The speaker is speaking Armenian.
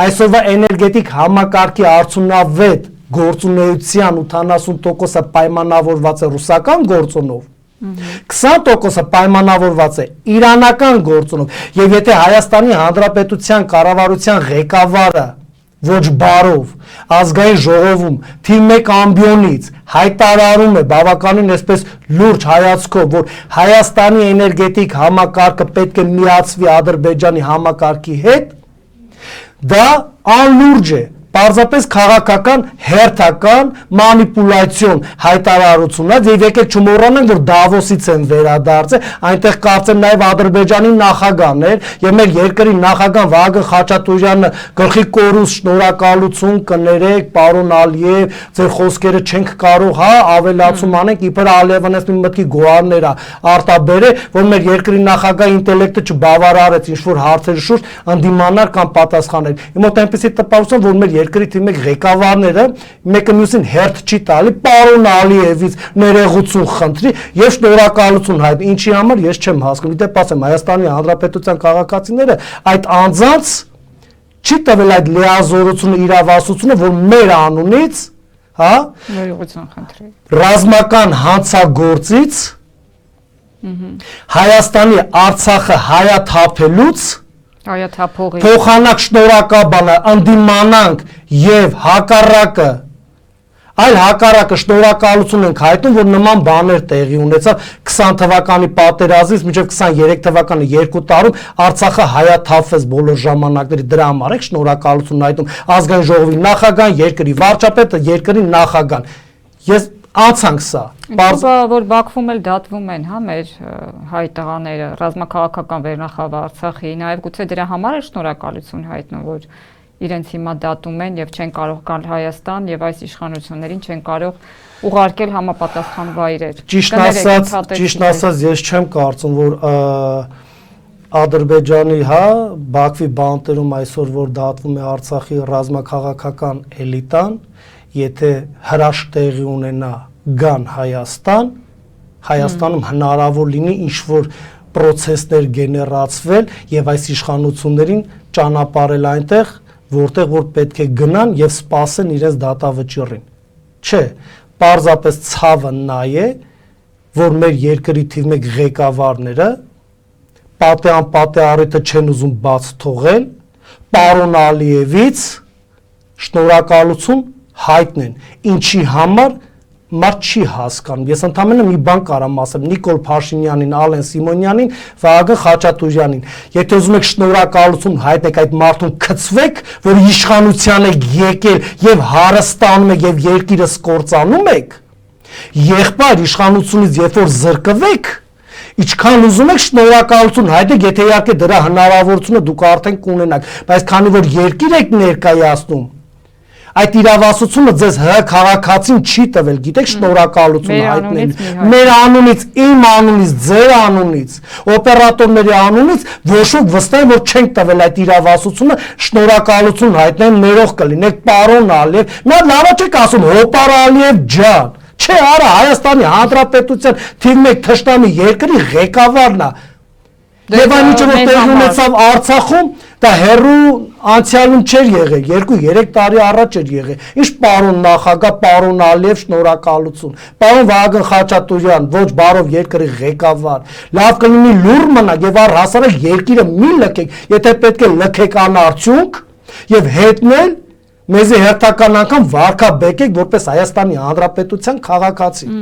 Այսօրվա էներգետիկ համակարգի արդյունավետ գործունեության 80%-ը պայմանավորված է ռուսական գործոնով, 20%-ը պայմանավորված է իրանական գործոնով, եւ եթե Հայաստանի Հանրապետության կառավարության ղեկավարը ոչ բարով ազգային ժողովում թիվ 1 ամբիոնից հայտարարում է բավականին այսպես լուրջ հայացքով, որ Հայաստանի էներգետիկ համակարգը պետք է միացվի Ադրբեջանի համակարգի հետ, դա անլուրջ է, պարզապես քաղաքական հերթական մանիպուլյացիոն հայտարարություն է, եւ եկեք չմոռանանք, որ Դավոսից են վերադարձել, այնտեղ կարծեմ նաեւ Ադրբեջանի նախագահն էր, եւ մեր երկրի նախագահ Վահագն Խաչատուրյանը գլխի կորուս շնորհակալություն կներեք, պարոն Ալիև, ձեր խոսքերը չենք կարող, ավելացում անենք, իբր Ալիևանես մի մտքի գոհարներ է արտաբերել, որ մեր երկրի նախագահի ինտելեկտը չբավարարեց ինչ որ հարցերի շուրջ ընդդիմանար կամ պատասխաներ։ Իմ մոտ այնպեսի տպավորություն, որ մեր երկրի թիվ 1 ղեկավարները մեկը մյուսին հերթ չի տալի, պարոն Ալիևից ներողություն խնդրի եւ շնորհակալություն հայտ, ինչի համար ես չեմ հասկանում։ Դե ասեմ, Հայաստանի Հանրապետության քաղաքացիները այդ անձանց չի տվել այդ լիազորությունը, իրավասությունը, որ մեր անունից, ներողություն խնդրի, ռազմական հանցագործից Հայաստանի Արցախը հայաթափելուց փոխանակ շնորհակալաբար ընդդիմանանք եւ հակառակը այլ հակառակը շնորհակալություն ենք հայտնում, որ նման բաներ տեղի ունեցավ 20 թվականի պատերազմից մինչև 23 թվականի 2 տարում Արցախը հայաթափվեց բոլոր ժամանակների, դրա համար եք շնորհակալություն հայտնում ազգային ժողովի նախագահան, երկրի վարչապետը, երկրի նախագահան։ Ես անցանք սա, որ Բաքվում էլ դատվում են, մեր հայ տղաները, ռազմաքաղաքական վերնախավը Արցախի, նաև գուցե դրա համար է շնորհակալություն հայտնում, որ իրենց հիմա դատում են եւ չեն կարող գալ Հայաստան եւ այս իշխանություններին չեն կարող ուղարկել համապատասխան վայրեր։ Ճիշտ ասած, ես չեմ կարծում, որ Ադրբեջանի, Բաքվի բանտերում այսօր որ դատվում է Արցախի ռազմաքաղաքական էլիտան, եթե հրաշք տեղի ունենա գան Հայաստան, Հայաստանում հնարավոր լինի ինչ-որ պրոցեսներ գեներացվել եւ այս իշխանություններին ճանապարհել այնտեղ, որտեղ որ պետք է գնան եւ սպասեն իրենց դատավճիռին։ Չէ, պարզապես ցավը նա է, որ մեր երկրի թիվ 1 ղեկավարները պատեառիթը չեն ուզում բաց թողել, պարոն Ալիևից շնորհակալություն հայտնեն, ինչի համար մարդ չի հասկանում։ Ես ընդամենը մի բան կարամ ասեմ Նիկոլ Փաշինյանին, Ալեն Սիմոնյանին, Վահագն Խաչատուրյանին։ Եթե ուզում եք շնորհակալություն հայտնեք այդ մարդուն, գցվեք, որ իշխանության եք եկել եւ հարստանում եք եւ երկիրը կործանում եք։ Եղբայր իշխանությունից երբ որ զրկվեք, ինչքան ուզում եք շնորհակալություն հայտնեք, եթե իհարկե դրա հնարավորությունը դուք արդեն կունենաք, բայց քանի որ երկիր եք ներկայացնում, այդ իրավասությունը ձեզ քաղաքացին չի տվել, գիտեք, շնորհակալություն հայտնել մեր անունից, իմ անունից, ձեր անունից, օպերատորների անունից, ոչոք վստահ եմ, որ չենք տվել այդ իրավասությունը, շնորհակալություն հայտնել, ներող կլինեք, պարոն Ալիև, մի հատ լավ չեք ասում, հոպար Ալիև ջան, չէ, արա Հայաստանի Հանրապետության թիվ 1 թշնամի երկրի ղեկավարն է։ Եվ այն ինչը որ տեղի ունեցավ Արցախում, դա հեռու անցյալում չէր եղել, 2-3 տարի առաջ էր եղել։ Ինչ պարոն նախագահ, պարոն Ալիև, շնորհակալություն։ Պարոն Վահագն Խաչատուրյան, ոչ բարով երկրի ղեկավար։ Լավ կլինի լուր մնաք եւ առհասարակ երկիրը մի լքեք, եթե պետք է լքեք անարդյունք եւ հետնել մեզի հերթական անգամ վարկաբեկեք որպես Հայաստանի Հանրապետության քաղաքացի։